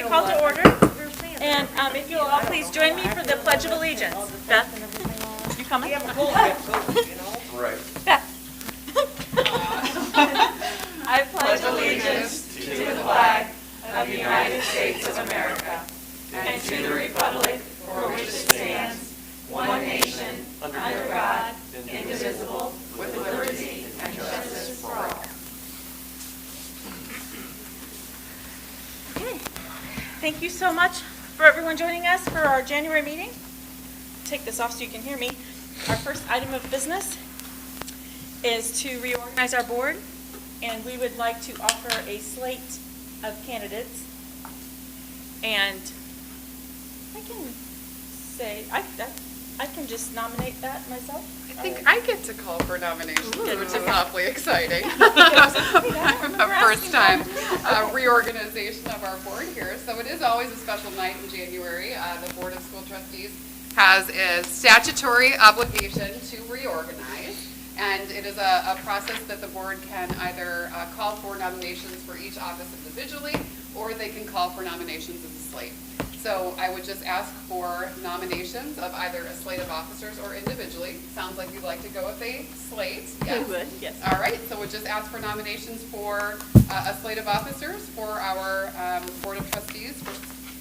be called to order. And if you'll all please join me for the Pledge of Allegiance. Beth, you coming? Right. Beth. I pledge allegiance to the flag of the United States of America and to the republic for which it stands, one nation, under God, indivisible, with liberty and justice for all. Okay. Thank you so much for everyone joining us for our January meeting. Take this off so you can hear me. Our first item of business is to reorganize our board, and we would like to offer a slate of candidates. And I can say, I can just nominate that myself. I think I get to call for nominations, which is awfully exciting. A A first-time reorganization of our board here. So it is always a special night in January. The Board of School Trustees has a statutory obligation to reorganize. And it is a process that the board can either call for nominations for each office individually, or they can call for nominations as a slate. So I would just ask for nominations of either a slate of officers or individually. Sounds like you'd like to go with a slate. Yes. We would, yes. All right, so we'll just ask for nominations for a slate of officers for our Board of Trustees for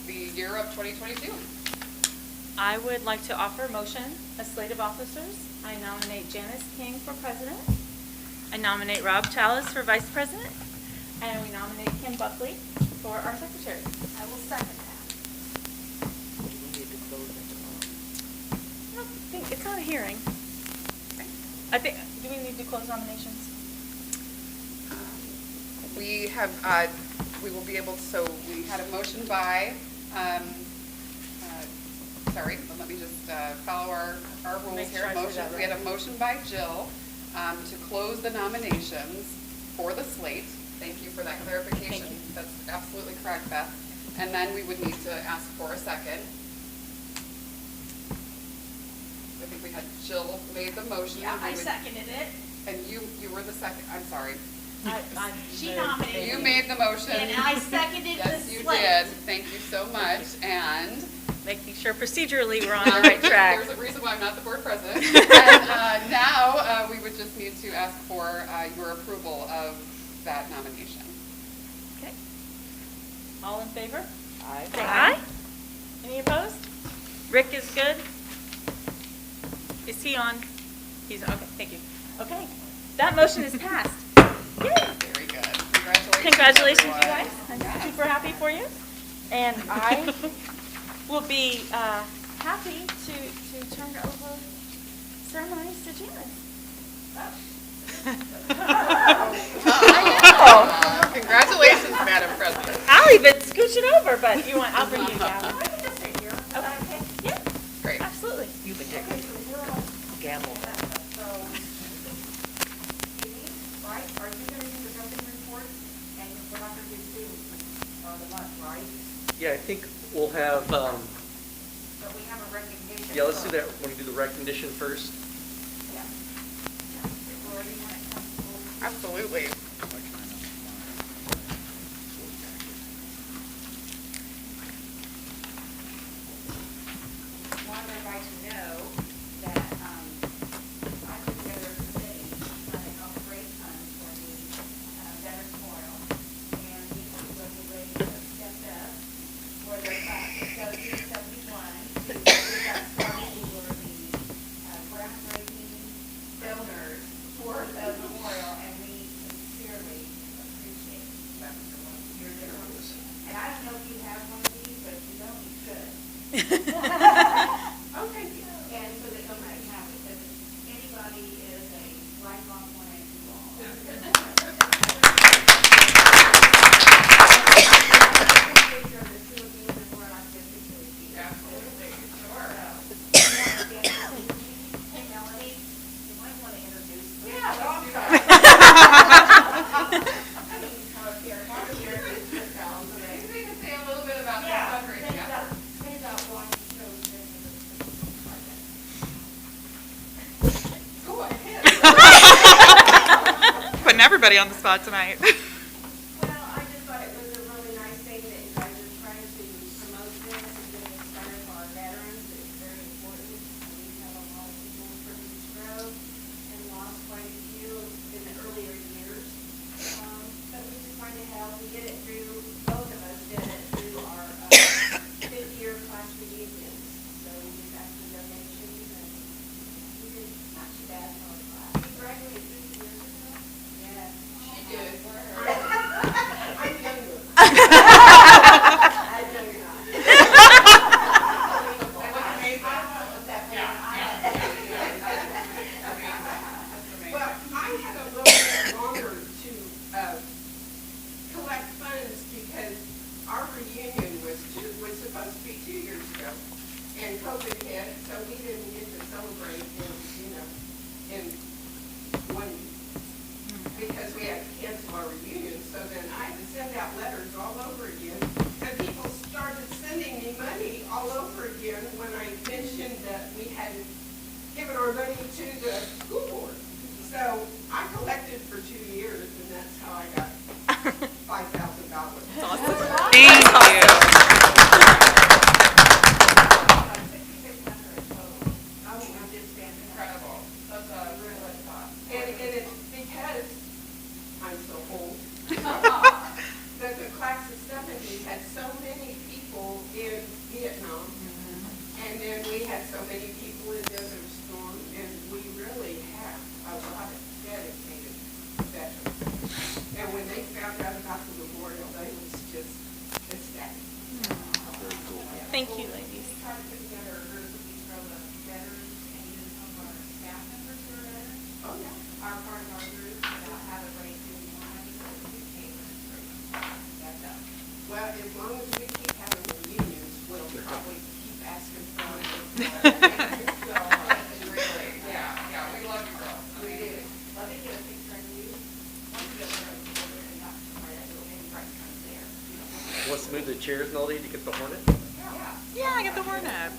the year of 2022. I would like to offer a motion, a slate of officers. I nominate Janice King for president. I nominate Rob Chalice for vice president. And we nominate Kim Buckley for our secretary. I will second that. I don't think, it's not a hearing. I think, do we need to close nominations? We have, we will be able to, so we had a motion by, sorry, let me just follow our rules Make here. sure I say Motion, that we had right. a motion by Jill to close the nominations for the slate. Thank you for that clarification. Thank you. That's absolutely correct, Beth. And then we would need to ask for a second. I think we had Jill made the motion. Yeah, and we I would- seconded it. And you were the second, I'm sorry. She nominated You me. made the motion. And I seconded the Yes, you slate. did. Thank you so much. And Making sure procedurally we're on the right track. there's a reason why I'm not the board president. And now we would just need to ask for your approval of that nomination. Okay. All in favor? Aye. Say aye. Any opposed? Rick is good? Is he on? He's, okay, thank you. Okay, that motion is passed. Yay! Very good. Congratulations. Congratulations, you everyone. guys. I'm super happy for you. And I will be happy to turn over ceremonies to Janice. Congratulations, Madam President. I'll even scooch it over, but you want, I'll bring you down. I can just sit here. Okay, yeah, Great. absolutely. You can take it. Gamble. So, right, are you going to do the building report? And we're not going to do students or the month, right? Yeah, I think we'll have, But we have a recognition. yeah, let's do that. Want to do the recognition first? Yeah. Or you want to come forward? Absolutely. Want everybody to know that I put together a committee trying to help raise funds for the Veterans Memorial. And these people are ready to step up for their class of 71 to get that started for the groundbreaking donors for the memorial. And we sincerely appreciate your donors. And I don't know if you have one of these, but if you don't, you should. Okay, and so that nobody can have it, because anybody is a lifelong one and you all. Picture of the two of you and we're like this picture with you. Absolutely. Sure. Hey, Melanie, you might want to introduce. Yeah, let's do that. I mean, come up here, come up here, introduce yourselves. Maybe we can say a little bit about the Yeah, fundraising effort. stand up while you show this. Go ahead. Putting everybody on the spot tonight. Well, I just thought it was a really nice thing that you guys are trying to class reunions. So we just got some donations and we did not too bad for our class. We graduated 50 years ago. Yeah. She did. I'm younger. I know you're not. Well, I had a little bit longer to collect funds because our reunion was supposed to be 2 years ago. And COVID hit, so we didn't get to celebrate in one, because we had to cancel our reunion. So then I had to send out letters all over again. And people started sending me money all over again when I mentioned that we had given our money to the school board. So I collected for 2 years, and that's how I got $5,000. Thank you. 6,600 total. Oh, I'm just standing there. Incredible. That's a really thought. and it's because I'm so old. That the class of 70 had so many people in Vietnam, and then we had so many people in Desert Storm, and we really have a lot of dedicated veterans. And when they found out about the memorial, they was just ecstatic. Thank you, ladies. We tried to put together a group of these from the veterans and even some of our staff members who are veterans. Oh, yeah. Are part of our group, and I'll have a break in one, so we came and that's up. Well, as long as we keep having reunions, we'll probably keep asking for it. So, Really, yeah, we love you, girl. we did. Let me get a picture of you. Once you get there, and not tomorrow, that little mini break comes there. Wants to move the chairs, Melody, to get the hornet? Yeah. Yeah, I got the hornet.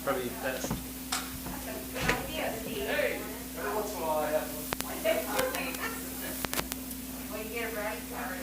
Probably best. That's a good idea, Steve. Every once in a while I have one. When you get it ready, sorry.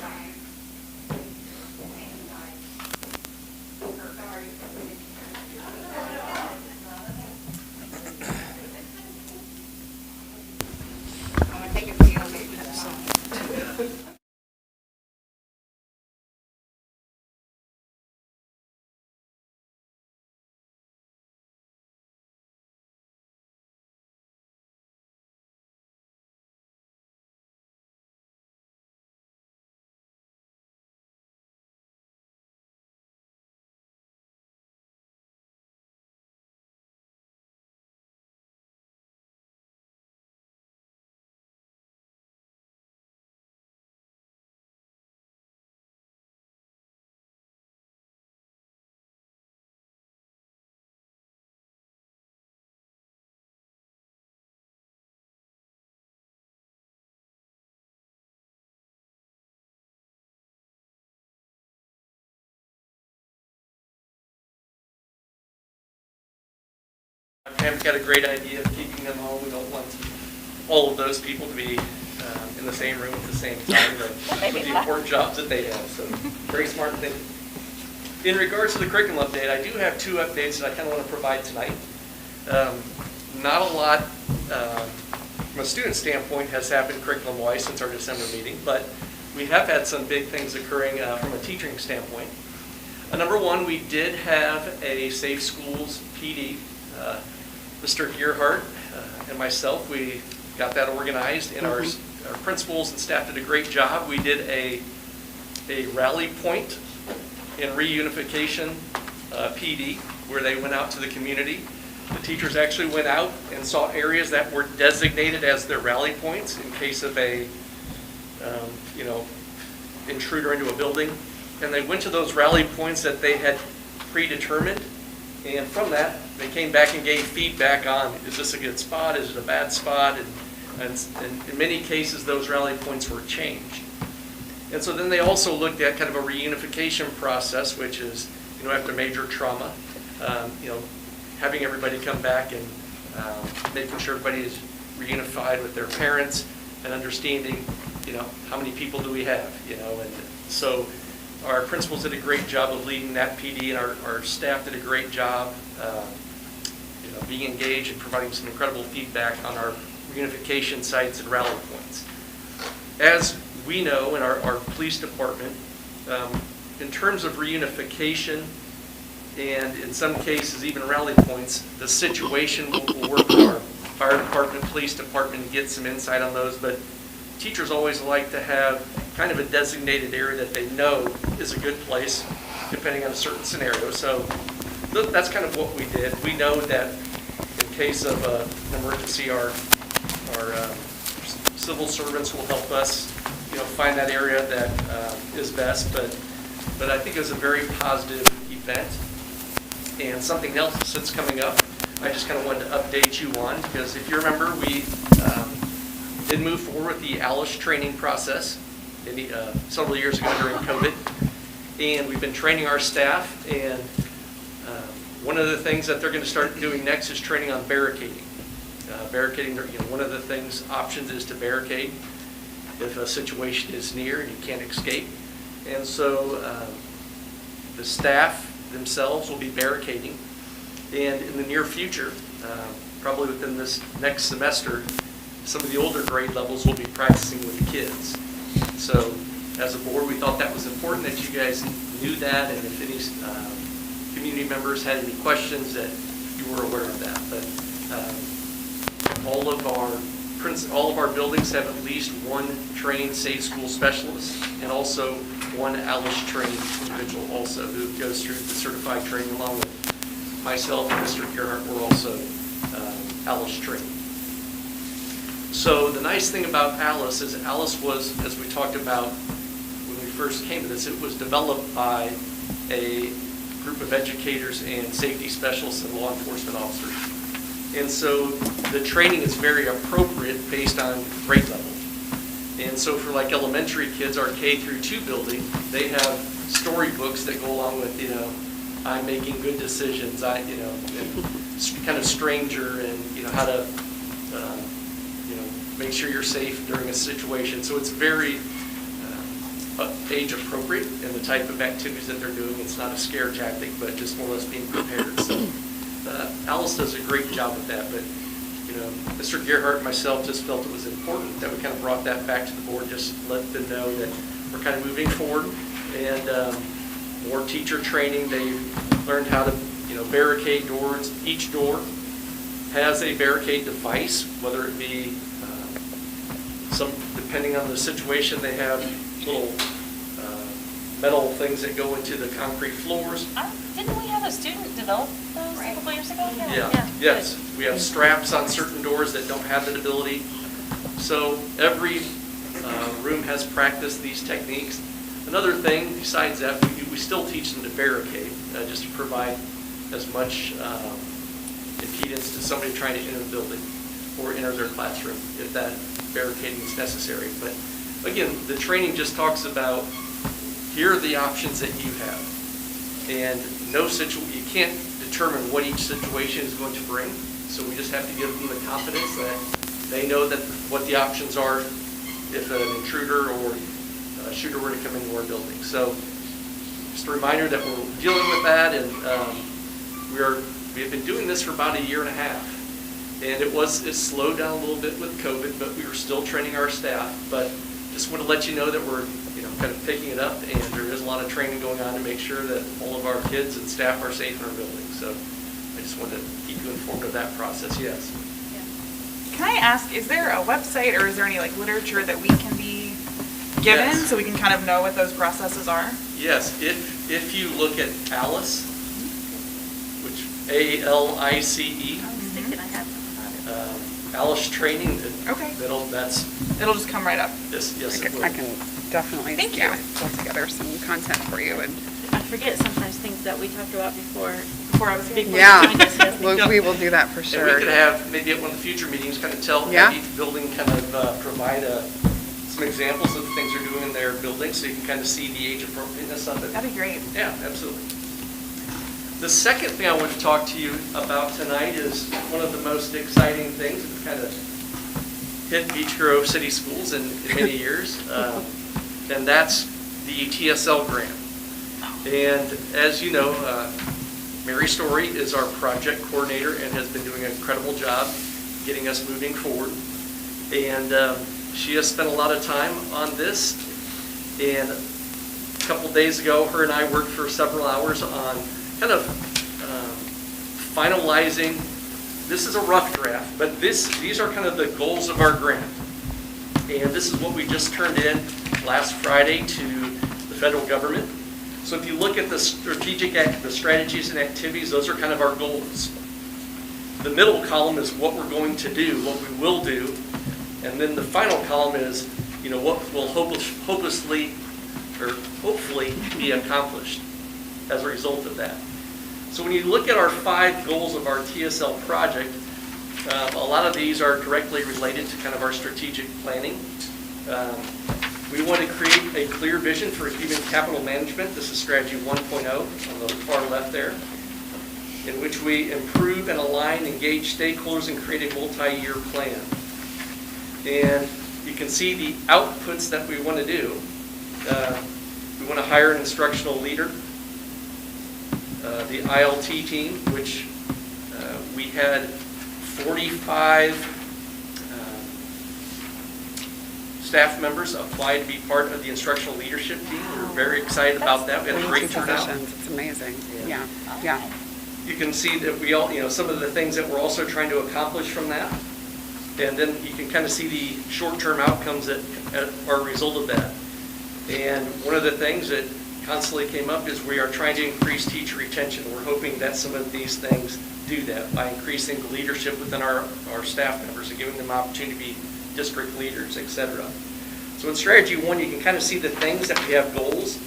Pam's got a great idea of keeping them home. We don't want all of those people to be in the same room at the same time with the important jobs that they have. So very smart thing. In regards to the curriculum update, I do have 2 updates that I kind of want to provide tonight. Not a lot from a student standpoint has happened curriculum-wise since our December meeting, but we have had some big things occurring from a teaching standpoint. Number 1, we did have a Safe Schools PD. Mr. Gearhart and myself, we got that organized, and our principals and staff did a great job. We did a rally point in reunification PD where they went out to the community. The teachers actually went out and saw areas that were designated as their rally points in case of a intruder into a building. And they went to those rally points that they had predetermined. And from that, they came back and gave feedback on, is this a good spot, is it a bad spot? And in many cases, those rally points were changed. And so then they also looked at kind of a reunification process, which is, after major trauma, having everybody come back and making sure everybody is reunified with their parents and understanding, how many people do we have, and so our principals did a great job of leading that PD, and our staff did a great job, being engaged and providing some incredible feedback on our reunification sites and rally points. As we know in our police department, in terms of reunification, and in some cases, even rally points, the situation will work with our fire department, police department, and get some insight on those, but teachers always like to have kind of a designated area that they know is a good place, depending on a certain scenario. So that's kind of what we did. We know that in case of an emergency, our civil servants will help us, find that area that is best. But I think it was a very positive event. And something else that's coming up, I just kind of wanted to update you on, because if you remember, we did move forward with the ALICE training process several years ago during COVID. And we've been training our staff, and one of the things that they're going to start doing next is training on barricading. Barricading, one of the options is to barricade if a situation is near and you can't escape. And so the staff themselves will be barricading. And in the near future, probably within this next semester, some of the older grade levels will be practicing with the kids. So as a board, we thought that was important that you guys knew that, and if any community members had any questions, that you were aware of that. But all of our buildings have at least one trained safe school specialist, and also one ALICE trained individual also who goes through the certified training along with myself and Mr. Gerhardt. We're also ALICE trained. So the nice thing about ALICE is ALICE was, as we talked about when we first came to this, it was developed by a group of educators and safety specialists and law enforcement officers. And so the training is very appropriate based on grade level. And so for like elementary kids, our K through 2 building, they have storybooks that go along with, I'm making good decisions, and kind of stranger, and how to make sure you're safe during a situation. So it's very age appropriate in the type of activities that they're doing. It's not a scare tactic, but just more or less being prepared. So Alice does a great job with that. But Mr. Gerhardt and myself just felt it was important that we kind of brought that back to the board, just let them know that we're kind of moving forward, and more teacher training. They've learned how to barricade doors. Each door has a barricade device, whether it be depending on the situation, they have little metal things that go into the concrete floors. Didn't we have a student develop those a couple years ago? Yes. We have straps on certain doors that don't have that ability. So every room has practiced these techniques. Another thing besides that, we still teach them to barricade, just to provide as much impedance to somebody trying to enter the building or enter their classroom if that barricading is necessary. But again, the training just talks about, here are the options that you have. And you can't determine what each situation is going to bring. So we just have to give them the confidence that they know that what the options are if an intruder or a shooter were to come into our building. So just a reminder that we're dealing with that, and we have been doing this for about 1.5 years. And it slowed down a little bit with COVID, but we were still training our staff. But just want to let you know that we're kind of picking it up, and there is a lot of training going on to make sure that all of our kids and staff are safe in our building. So I just wanted to keep you informed of that process. Yes. Can I ask, is there a website or is there any literature that we can be given so we can kind of know what those processes are? Yes. If you look at ALICE, which ALICE. I was thinking I had ALICE training. Okay. It'll just come right up. Yes, it will. I can definitely Thank you. pull together some content for you. And I forget sometimes things that we talked about before I was here. you joined us. we will do that for sure. And we could have, maybe at one of the future meetings, kind of have each building kind of provide some examples of the things they're doing in their building, so you can kind of see the age appropriateness of it. That'd be great. Yeah, absolutely. The second thing I want to talk to you about tonight is one of the most exciting things that's kind of hit Beech Grove City Schools in many years, and that's the TSL grant. And as you know, Mary Story is our project coordinator and has been doing an incredible job getting us moving forward. And she has spent a lot of time on this. And a couple days ago, her and I worked for several hours on kind of finalizing. This is a rough draft, but these are kind of the goals of our grant. And this is what we just turned in last Friday to the federal government. So if you look at the strategies and activities, those are kind of our goals. The middle column is what we're going to do, what we will do, and then the final column is, what will hopefully be accomplished as a result of that. So when you look at our 5 goals of our TSL project, a lot of these are directly related to kind of our strategic planning. We want to create a clear vision for human capital management. This is strategy 1.0 on the far left there, in which we improve and align, engage stakeholders, and create a multi-year plan. And you can see the outputs that we want to do. We want to hire an instructional leader. The ILT team, which we had 45 staff members apply to be part of the instructional leadership team. We're very excited about that. We had a great turnout. It's amazing. Yeah. Yeah. You can see that we all, some of the things that we're also trying to accomplish from that. And then you can kind of see the short-term outcomes that are a result of that. And one of the things that constantly came up is we are trying to increase teacher retention. We're hoping that some of these things do that by increasing the leadership within our staff members and giving them opportunity to be district leaders, etc. So in strategy 1, you can kind of see the things that we have goals: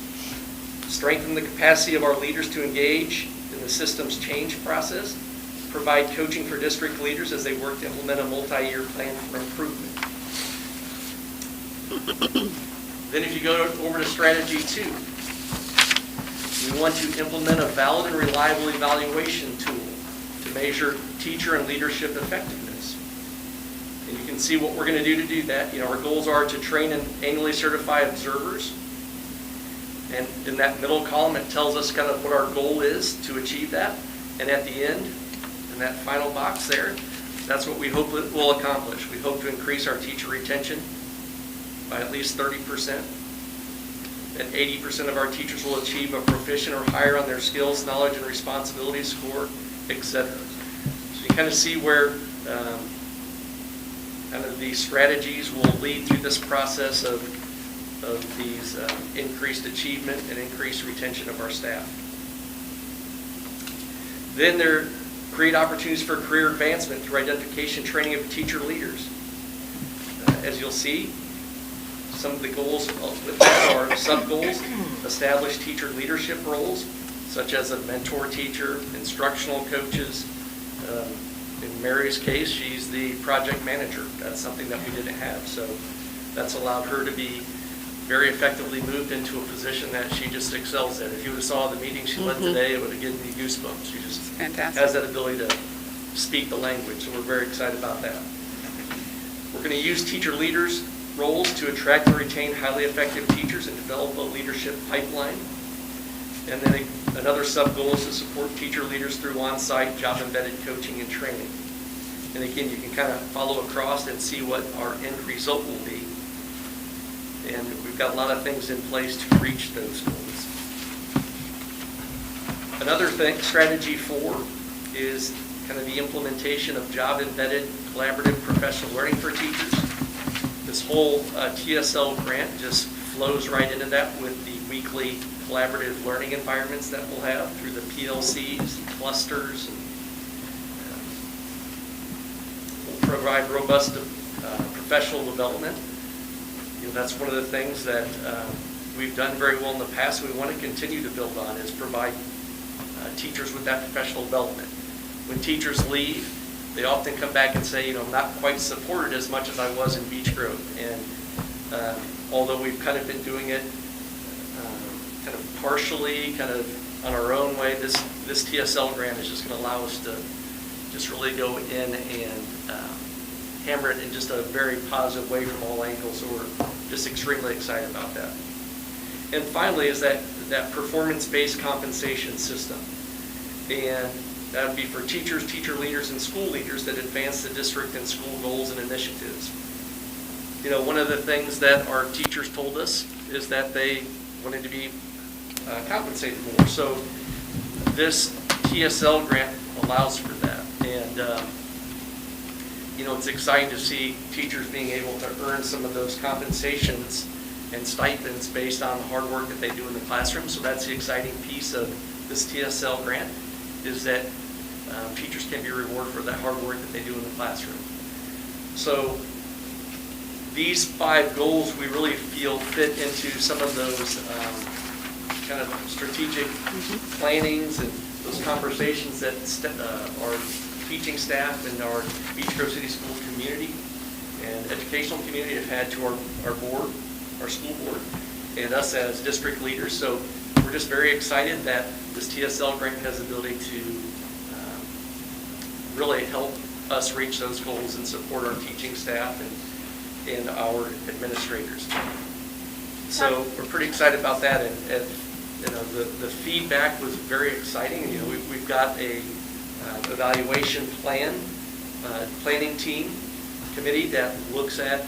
strengthen the capacity of our leaders to engage in the system's change process, provide coaching for district leaders as they work to implement a multi-year plan for improvement. Then if you go over to strategy 2, we want to implement a valid and reliable evaluation tool to measure teacher and leadership effectiveness. And you can see what we're going to do that. Our goals are to train and annually certify observers. And in that middle column, it tells us kind of what our goal is to achieve that. And at the end, in that final box there, that's what we hope it will accomplish. We hope to increase our teacher retention by at least 30%. And 80% of our teachers will achieve a proficient or higher on their skills, knowledge, and responsibility score, etc. So you kind of see where kind of these strategies will lead through this process of these increased achievement and increased retention of our staff. Then there create opportunities for career advancement through identification and training of teacher leaders. As you'll see, some of the goals with that are sub-goals: establish teacher leadership roles, such as a mentor teacher, instructional coaches. In Mary's case, she's the project manager. That's something that we didn't have. So that's allowed her to be very effectively moved into a position that she just excels at. If you would have saw the meeting she led today, it would have given me goosebumps. She just Fantastic. has that ability to speak the language. So we're very excited about that. We're going to use teacher leaders roles to attract and retain highly effective teachers and develop a leadership pipeline. And then another sub-goal is to support teacher leaders through on-site job-embedded coaching and training. And again, you can kind of follow across and see what our end result will be. And we've got a lot of things in place to reach those goals. Another thing, strategy 4, is kind of the implementation of job-embedded collaborative professional learning for teachers. This whole TSL grant just flows right into that with the weekly collaborative learning environments that we'll have through the PLCs, and clusters, and we'll provide robust professional development. That's one of the things that we've done very well in the past. We want to continue to build on is provide teachers with that professional development. When teachers leave, they often come back and say, I'm not quite supported as much as I was in Beech Grove. And although we've kind of been doing it kind of partially, kind of on our own way, this TSL grant is just going to allow us to just really go in and hammer it in just a very positive way from all angles. So we're just extremely excited about that. And finally is that performance-based compensation system. And that would be for teachers, teacher leaders, and school leaders that advance the district and school goals and initiatives. One of the things that our teachers told us is that they wanted to be compensated more. So this TSL grant allows for that. And, it's exciting to see teachers being able to earn some of those compensations and stipends based on the hard work that they do in the classroom. So that's the exciting piece of this TSL grant, is that teachers can be rewarded for that hard work that they do in the classroom. So these 5 goals we really feel fit into some of those kind of strategic plannings and those conversations that our teaching staff and our Beech Grove City School community and educational community have had to our board, our school board, and us as district leaders. So we're just very excited that this TSL grant has the ability to really help us reach those goals and support our teaching staff and our administrators. So we're pretty excited about that, and the feedback was very exciting. We've got a evaluation planning team committee that looks at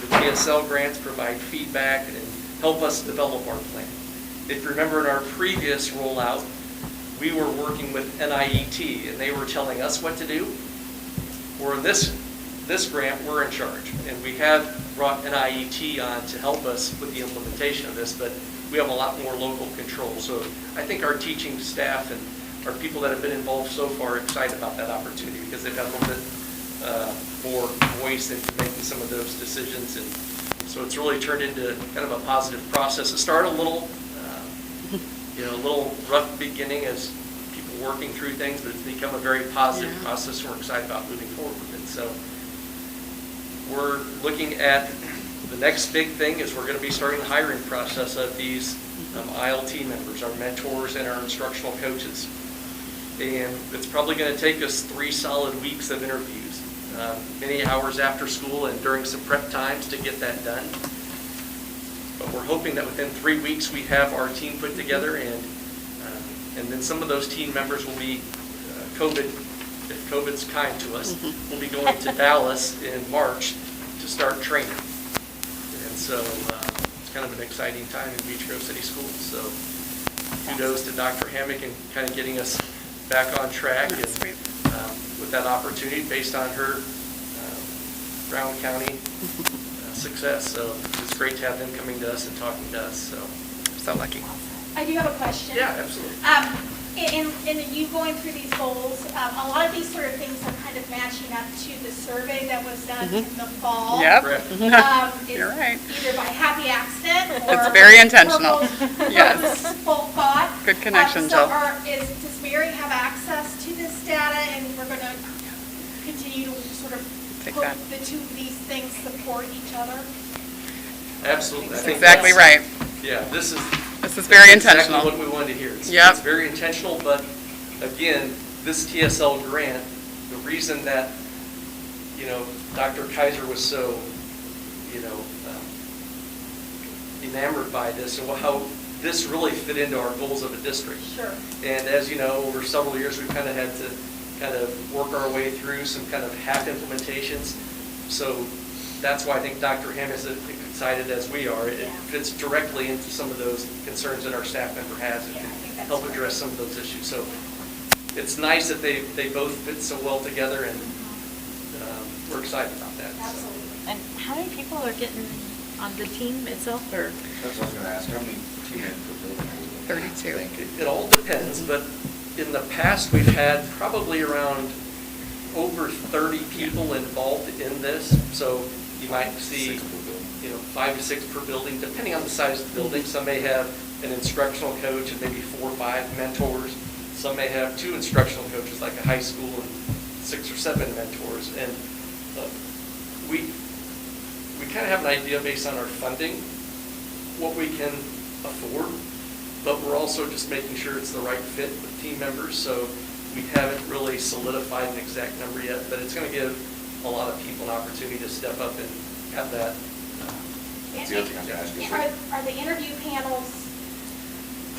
the TSL grants, provide feedback, and help us develop our plan. If you remember in our previous rollout, we were working with NIET, and they were telling us what to do. Or in this grant, we're in charge, and we have brought NIET on to help us with the implementation of this, but we have a lot more local control. So I think our teaching staff and our people that have been involved so far are excited about that opportunity, because they've had a little bit more voice into making some of those decisions. And so it's really turned into kind of a positive process. It started a little rough beginning as people working through things, but it's become a very positive process, and we're excited about moving forward with it. So we're looking at the next big thing is we're going to be starting the hiring process of these ILT members, our mentors and our instructional coaches. And it's probably going to take us 3 solid weeks of interviews, many hours after school and during some prep times to get that done. But we're hoping that within 3 weeks we have our team put together, and then some of those team members will be if COVID's kind to us, we'll be going to Dallas in March to start training. And so it's kind of an exciting time in Beech Grove City Schools. So kudos to Dr. Hammock and kind of getting us back on track and, with that opportunity based on her Brown County success. So it's great to have them coming to us and talking to us. So lucky. I do have a question. Yeah, absolutely. In you going through these goals, a lot of these sort of things are kind of matching up to the survey that was done in the fall. Yep. Correct. You're right. Either by happy accident or It's very intentional. Yes. Full thought. Good connection, So Jill. does Mary have access to this data, and we're going to continue to sort of Take hope that. the two of these things support each other? Absolutely. I That's think exactly that's- right. Yeah, this is very exactly intentional. what we wanted to hear. It's very intentional, but again, this TSL grant, the reason that, Dr. Kaiser was so, enamored by this and how this really fit into our goals of a district. Sure. And as you know, over several years, we've kind of had to work our way through some kind of half implementations. So that's why I think Dr. Ham is excited as we are. It fits directly into some of those concerns that our staff member has and Yeah, I think can that's help right. address some of those issues. So it's nice that they both fit so well together, and we're excited about that. So. Absolutely. And how many people are getting on the team itself, or? That's what I was going to ask. How many teammates per building? 32. I think it all depends, but in the past, we've had probably around over 30 people involved in this. So you might see 6 per building. 5 to 6 per building, depending on the size of the building. Some may have an instructional coach and maybe 4 or 5 mentors. Some may have 2 instructional coaches, like a high school, and 6 or 7 mentors. And we kind of have an idea based on our funding, what we can afford, but we're also just making sure it's the right fit with team members. So we haven't really solidified an exact number yet, but it's going to give a lot of people an opportunity to step up and have that. That's the other thing I was going to ask you. Are the interview panels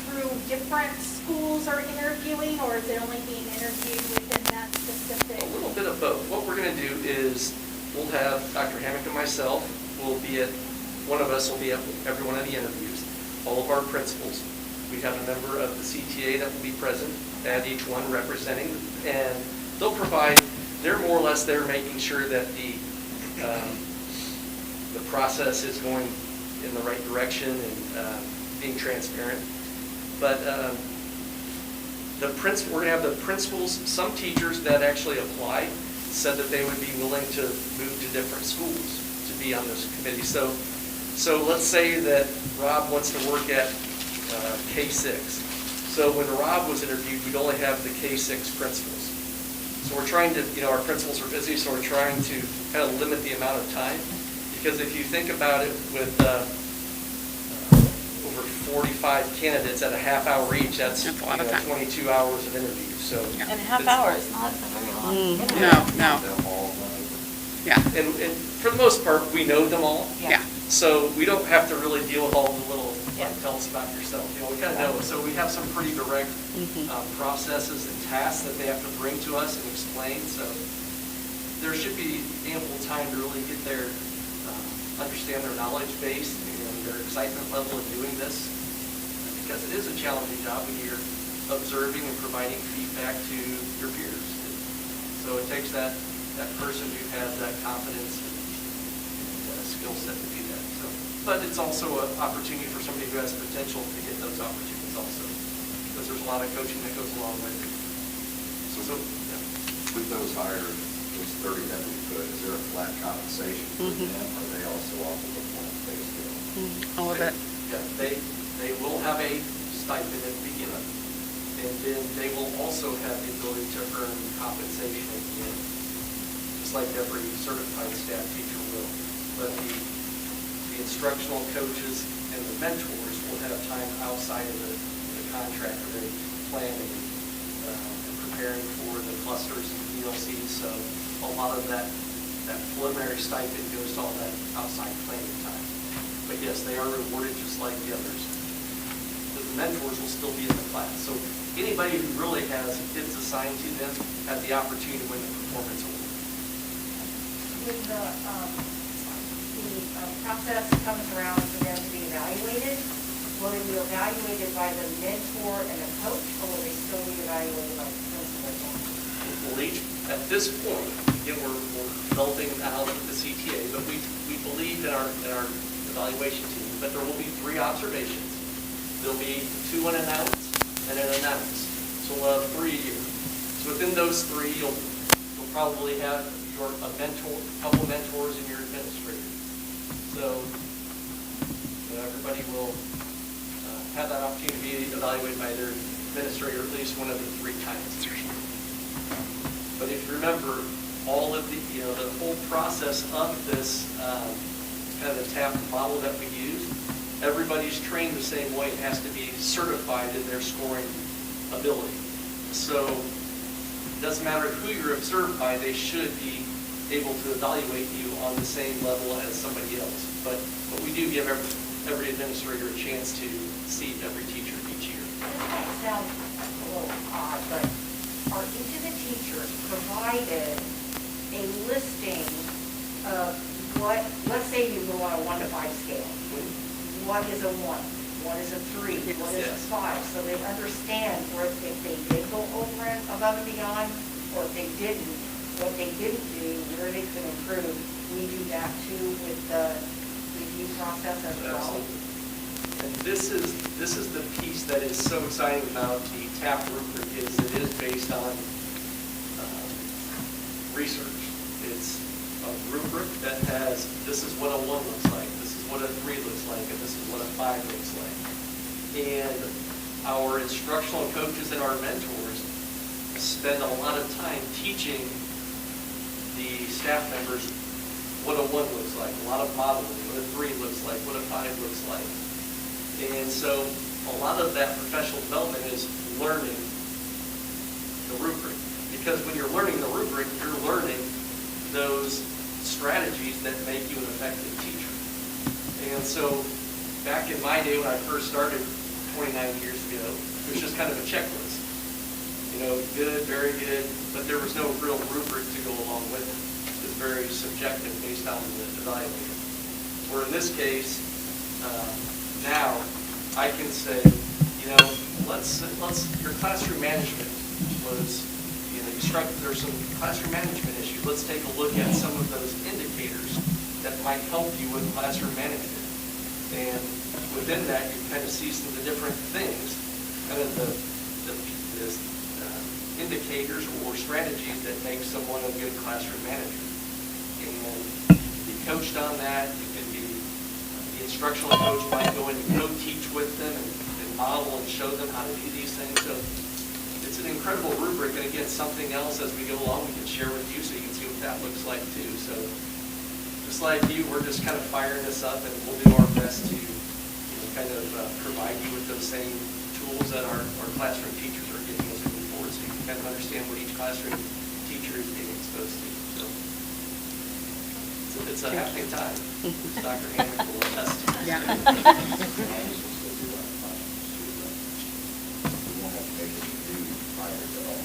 through different schools are interviewing, or is it only being interviewed within that specific? A little bit of both. What we're going to do is we'll have Dr. Hammock and myself, one of us will be at every one of the interviews, all of our principals. We have a member of the CTA that will be present at each one representing, and they'll provide, they're more or less there making sure that the process is going in the right direction and being transparent. But we're going to have the principals, some teachers that actually applied said that they would be willing to move to different schools to be on this committee. So let's say that Rob wants to work at K-6. So when Rob was interviewed, we'd only have the K-6 principals. So we're trying to, our principals are busy, so we're trying to kind of limit the amount of time. Because if you think about it, with over 45 candidates at a half hour each, that's 22 hours of interviews. So And a half hour is not a very long. No. Them all, Yeah. And for the most part, we know them all. Yeah. So we don't have to really deal with all the little, tell us about yourself. We kind of know. So we have some pretty direct processes and tasks that they have to bring to us and explain. So there should be ample time to really get their, understand their knowledge base and their excitement level of doing this. Because it is a challenging job when you're observing and providing feedback to your peers. So it takes that person who has that confidence and skill set to do that. So, but it's also an opportunity for somebody who has potential to get those opportunities also, because there's a lot of coaching that goes along with it. So yeah. with those hired, those 30 that we put, is there a flat compensation for them? Or are they also off of a performance-based deal? All of it. Yeah, they will have a stipend at the beginning, and then they will also have the ability to earn compensation at the end, just like every certified staff teacher will. But the instructional coaches and the mentors will have time outside of the contract where they're planning and preparing for the clusters and PLCs. So a lot of that preliminary stipend goes to all that outside planning time. But yes, they are rewarded just like the others. The mentors will still be in the class. So anybody who really has kids assigned to them has the opportunity to win the performance award. When the process comes around for them to be evaluated, will they be evaluated by the mentor and the coach, or will they still be evaluated by the principal? Well, at this point, again, we're developing out with the CTA, but we believe in our evaluation team that there will be 3 observations. There'll be 2 unannounced and an announced. So we'll have 3 a year. So within those 3, you'll probably have a couple mentors and your administrator. So everybody will have that opportunity to be evaluated by their administrator at least one of the 3 times. But if you remember, all of the whole process of this kind of the TAP model that we use, everybody's trained the same way. It has to be certified in their scoring ability. So it doesn't matter who you're observed by, they should be able to evaluate you on the same level as somebody else. But we do give every administrator a chance to see every teacher each year. This might sound a little odd, but are each of the teachers provided a listing of what, let's say you go on a 1 to 5 scale. What is a 1? What is a 3? What is a 5? So they understand where if they did go over and above and beyond, or if they didn't, what they didn't do, where they could improve. We do that too with the review process as well. Absolutely. And this is the piece that is so exciting about the TAP rubric is it is based on research. It's a rubric that has, this is what a 1 looks like, this is what a 3 looks like, and this is what a 5 looks like. And our instructional coaches and our mentors spend a lot of time teaching the staff members what a 1 looks like, a lot of modeling, what a 3 looks like, what a 5 looks like. And so a lot of that professional development is learning the rubric. Because when you're learning the rubric, you're learning those strategies that make you an effective teacher. And so back in my day when I first started 29 years ago, it was just kind of a checklist. Good, very good, but there was no real rubric to go along with it. It was very subjective based on the evaluator. Or in this case, now I can say, your classroom management was, there's some classroom management issues. Let's take a look at some of those indicators that might help you with classroom management. And within that, you kind of see some of the different things, kind of the indicators or strategies that make someone a good classroom manager. And be coached on that. You can be, the instructional coach might go in and co-teach with them and model and show them how to do these things. So it's an incredible rubric, and again, something else as we go along we can share with you so you can see what that looks like too. So just like you, we're just kind of firing this up, and we'll do our best to kind of provide you with those same tools that our classroom teachers are giving us moving forward, so you can kind of understand what each classroom teacher is being exposed to. So it's a happening time. Dr. Hammond will attest to this. Yeah. We won't have to make any new hires at all.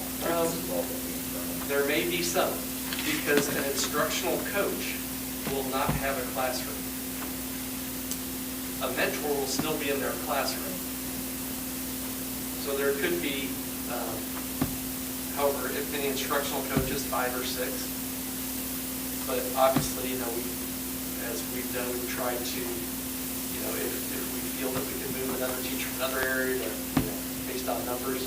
This is all that we learn. There may be some, because an instructional coach will not have a classroom. A mentor will still be in their classroom. So there could be, however, if any instructional coaches, 5 or 6. But obviously, as we've done, we've tried to, if we feel that we can move another teacher from another area to, based on numbers,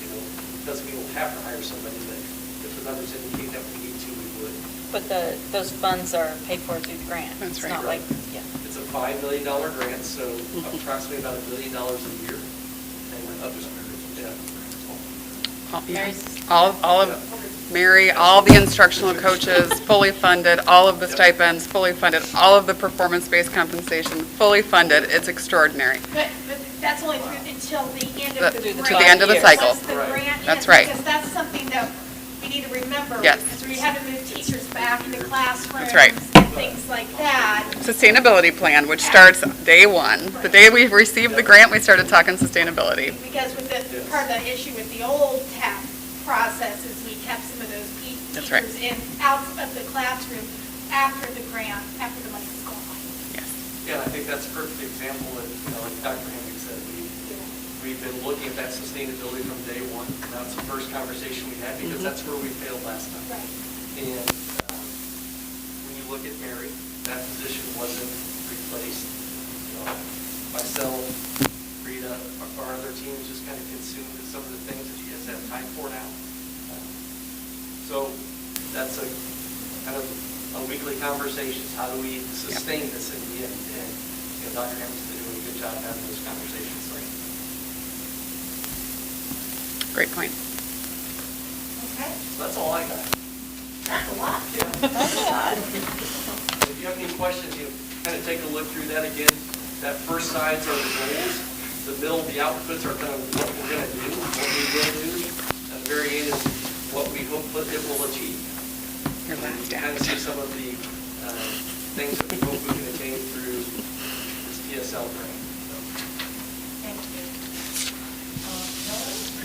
doesn't mean we'll have to hire somebody, but if the numbers indicate that we need to, we would. But those funds are paid for through the grant. That's right. It's not like, yeah. It's a $5 million grant, so approximately about $1 billion a year. And up to, All of Mary, all the instructional coaches, fully funded, all of the stipends, fully funded, all of the performance-based compensation, fully funded. It's extraordinary. But that's only through until the end The- of the to grant. the end of the cycle. Once the Right. grant ends, That's right. Because that's something that we need to remember. Yes. Because we had to move teachers back into classrooms. That's right. And things like that. Sustainability plan, which starts day one. The day we received the grant, we started talking sustainability. Because with the, part of the issue with the old TAP process is we kept some of those That's right. teachers out of the classroom after the grant, after the money was gone. Yes. Yeah, I think that's a perfect example of, like Dr. Hammond said, we've been looking at that sustainability from day one. That's the first conversation we had, because that's where we failed last time. Right. And when you look at Mary, that position wasn't replaced. Myself, Rita, our other teams just kind of consumed some of the things that you guys have time for now. So that's a kind of a weekly conversations. How do we sustain this in the end? And Dr. Hammond's been doing a good job having those conversations. Great point. Okay. So that's all I got. That's a lot. If you have any questions, kind of take a look through that again. That first sides are the goals. The middle, the outputs are kind of what we're going to do, what we will do. And the very end is what we hope that it will achieve. Your last Kind of see some of the things that we hope we can attain through this TSL grant. Thank you.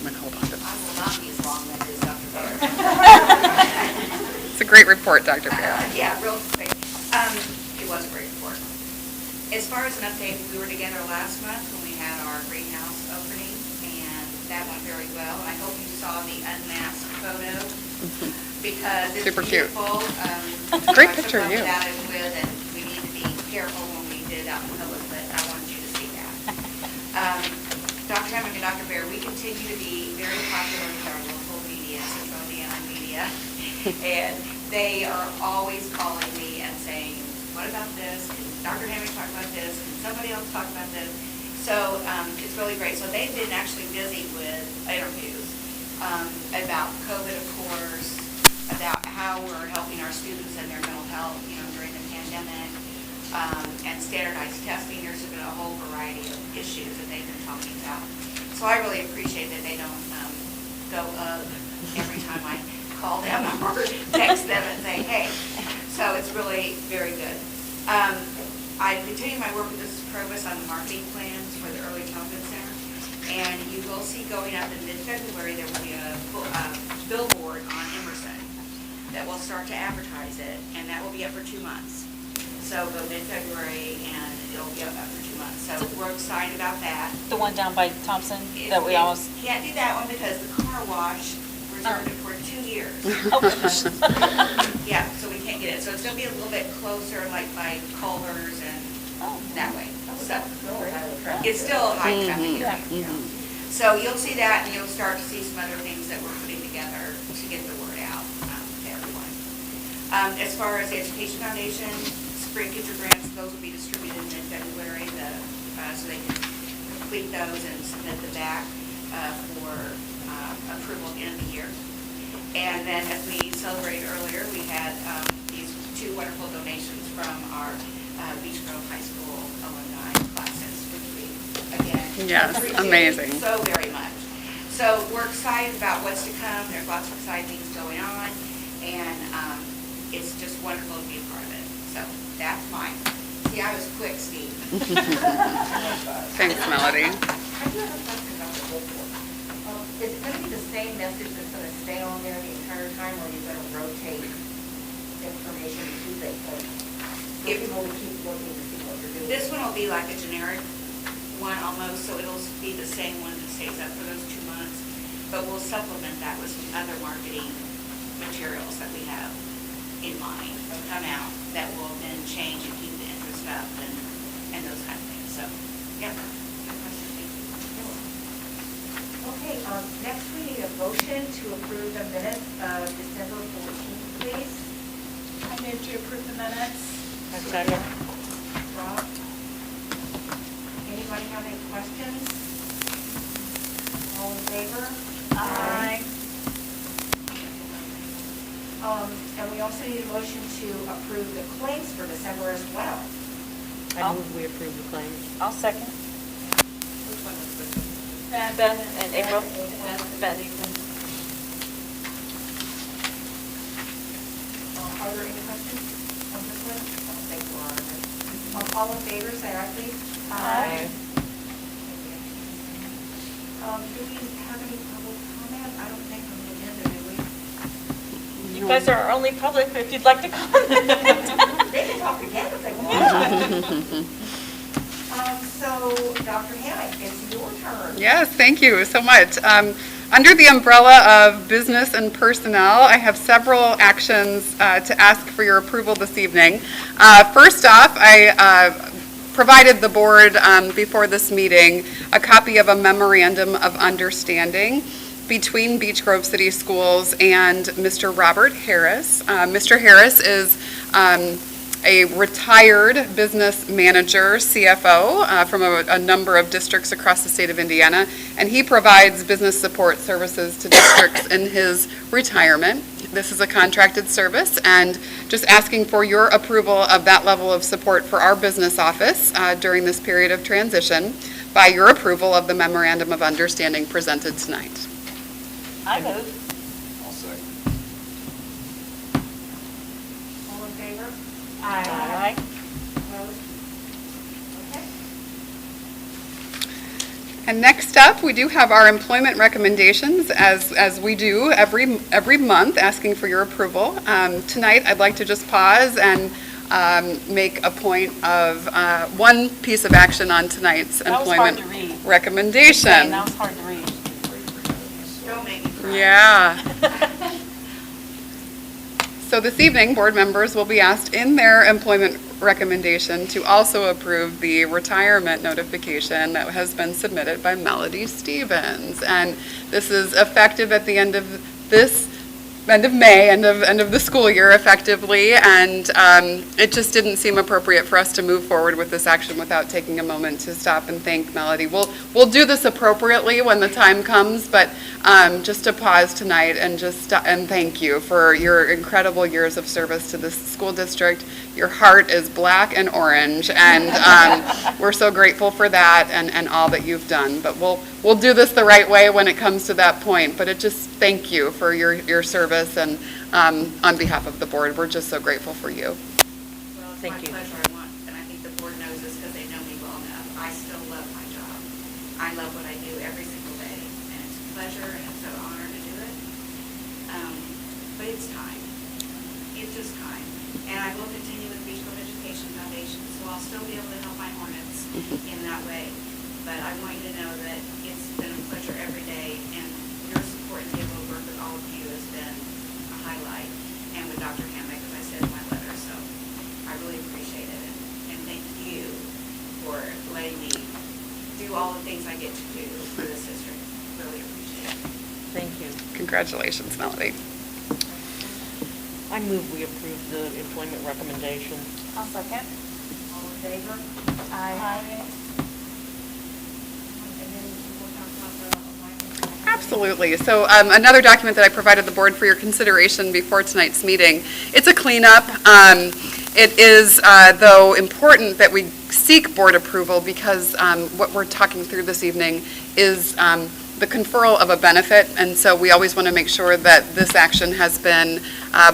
I'm going to hold on to I this. will not be as long-winded as Dr. Bear. It's a great report, Dr. Bear. Yeah, real quick. It was a great report. As far as an update, we were together last month when we had our greenhouse opening, and that went very well. And I hope you saw the unmasked photo, because it's Super cute. beautiful. Great picture of you. That is with, and we need to be careful when we did it out in public, but I wanted you to see that. Dr. Hammond and Dr. Bear, we continue to be very popular with our local media, Central Indiana media, and they are always calling me and saying, what about this? Can Dr. Hammond talk about this? Can somebody else talk about this? So it's really great. So they've been actually busy with interviews about COVID, of course, about how we're helping our students and their mental health, during the pandemic, and standardized testing. There's been a whole variety of issues that they've been talking about. So I really appreciate that they don't go every time I call them or text them and say, hey. So it's really very good. I continue my work with Mrs. Provost on the marketing plans for the Early Childhood Center. And you will see going up in mid-February, there will be a billboard on Emerson that will start to advertise it, and that will be up for 2 months. So go mid-February, and it'll be up for 2 months. So we're excited about that. The one down by Thompson If that we almost, Can't do that one because the car wash reserved it for 2 years. oh, gosh. Yeah, so we can't get it. So it's gonna be a little bit closer, like by Culver's and that way. So it's still a high traffic area. So you'll see that, and you'll start to see some other things that we're putting together to get the word out to everyone. As far as the Education Foundation, spring teacher grants, those will be distributed in February, so they can complete those and submit them back for approval at the end of the year. And then, as we celebrated earlier, we had these 2 wonderful donations from our Beech Grove High School alumni classes, which we, again, Yes, appreciate amazing. so very much. So we're excited about what's to come. There's lots of exciting things going on, and it's just wonderful to be a part of it. So that's mine. See, I was quick, Steve. Thanks, Melody. I do have a question about the billboard. Is it going to be the same message that's going to stay on there the entire time, or are you going to rotate information to the point? If people will keep looking to see what you're doing. This one will be like a generic one almost, so it'll be the same one that stays up for those 2 months. But we'll supplement that with some other marketing materials that we have in mind will come out that will then change and keep the interest up and those kind of things. So, yeah. Good question. Thank you. Okay, next we need a motion to approve the minutes of December 14th, please. I move to approve the minutes. Rob? Anybody have any questions? All in favor? Aye. And we also need a motion to approve the claims for December as well. I move we approve the claims. I'll second. Which one was this? Ben and April. Ben. Are there any questions on this one? I don't think there are. All in favor, say aye, please. Aye. Do we have any public comment? I don't think on the agenda, do we? You guys are our only public, if you'd like to comment. They can talk again if they want. So, Dr. Hammock, it's your turn. Yes, thank you so much. Under the umbrella of business and personnel, I have several actions to ask for your approval this evening. First off, I provided the board before this meeting a copy of a memorandum of understanding between Beech Grove City Schools and Mr. Robert Harris. Mr. Harris is a retired business manager, CFO, from a number of districts across the state of Indiana, and he provides business support services to districts in his retirement. This is a contracted service, and just asking for your approval of that level of support for our business office during this period of transition by your approval of the memorandum of understanding presented tonight. I move. I'll second. All in favor? Aye. Opposed? Okay. And next up, we do have our employment recommendations, as we do every month, asking for your approval. Tonight, I'd like to just pause and make a point of one piece of action on tonight's That was hard employment to read. recommendation. That was hard to read. Don't make me cry. Yeah. So this evening, board members will be asked in their employment recommendation to also approve the retirement notification that has been submitted by Melody Stevens. And this is effective at the end of May, end of the school year effectively, and it just didn't seem appropriate for us to move forward with this action without taking a moment to stop and thank Melody. We'll do this appropriately when the time comes, but just to pause tonight and and thank you for your incredible years of service to this school district. Your heart is black and orange, and we're so grateful for that and all that you've done. But we'll do this the right way when it comes to that point. But thank you for your service, and on behalf of the board, we're just so grateful for you. Well, it's Thank my you. pleasure. And I think the board knows this because they know me well enough. I still love my job. I love what I do every single day, and it's a pleasure and it's an honor to do it. But it's time. it's just time. And I will continue with Beech Grove Education Foundation, so I'll still be able to help my Hornets in that way. But I want you to know that it's been a pleasure every day, and your support and able to work with all of you has been a highlight. And with Dr. Hammack, as I said in my letter, so I really appreciate it. And thank you for letting me do all the things I get to do for this district. Really appreciate it. Thank you. Congratulations, Melody. I move we approve the employment recommendation. I'll second. All in favor? Aye. And then we'll talk about the alignment. Absolutely. So another document that I provided the board for your consideration before tonight's meeting, it's a cleanup. It is, though, important that we seek board approval because what we're talking through this evening is the conferral of a benefit, and so we always want to make sure that this action has been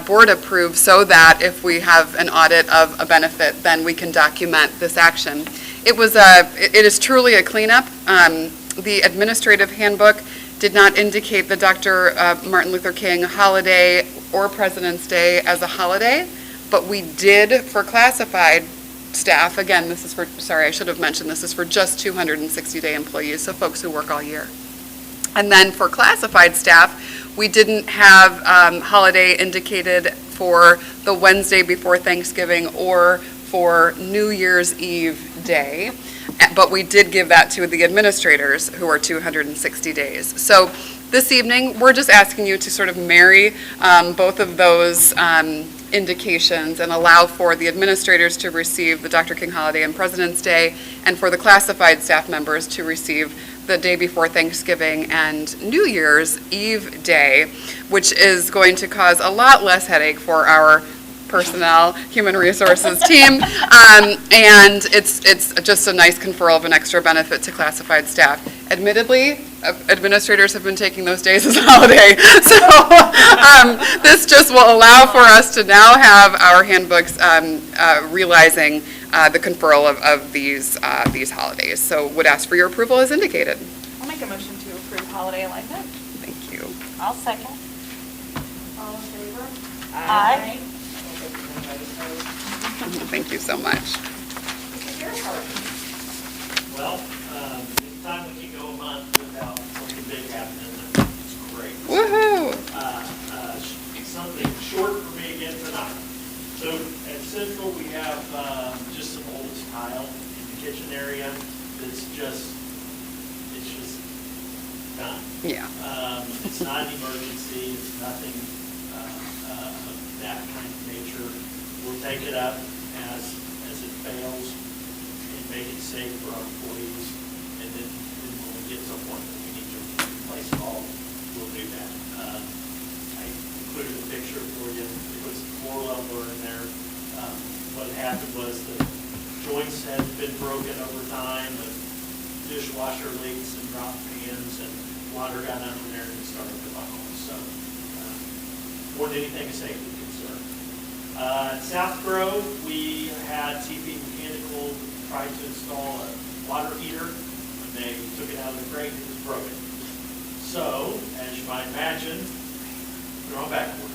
board approved so that if we have an audit of a benefit, then we can document this action. It is truly a cleanup. The administrative handbook did not indicate the Dr. Martin Luther King holiday or President's Day as a holiday, but we did for classified staff. Again, this is for, sorry, I should have mentioned this is for just 260-day employees, so folks who work all year. And then for classified staff, we didn't have holiday indicated for the Wednesday before Thanksgiving or for New Year's Eve day, but we did give that to the administrators who are 260 days. So this evening, we're just asking you to sort of marry both of those indications and allow for the administrators to receive the Dr. King holiday and President's Day, and for the classified staff members to receive the day before Thanksgiving and New Year's Eve day, which is going to cause a lot less headache for our personnel, human resources team, and it's just a nice conferral of an extra benefit to classified staff. Admittedly, administrators have been taking those days as a holiday, so this just will allow for us to now have our handbooks realizing the conferral of these holidays. So would ask for your approval as indicated. I'll make a motion to approve holiday alignment. Thank you. I'll second. All in favor? Aye. Thank you so much. Mr. Gerhart? Well, anytime we can go a month without something big happening, it's great. Woohoo! Something short for me again tonight. So at Central, we have just some old tile in the kitchen area that's just done. Yeah. It's not an emergency, it's nothing of that kind of nature. We'll take it up as it fails and make it safe for our employees. And then when we get to a point that we need to replace it all, we'll do that. I included a picture for you. It was a floor leveler in there. What happened was the joints had been broken over time, the dishwasher leaks and dropped pans, and water got under there and it started to buckle. So more than anything, a safety concern. At South Grove, we had TP Mechanical try to install a water heater. When they took it out of the crate, it was broken. So, as you might imagine, they're on back order.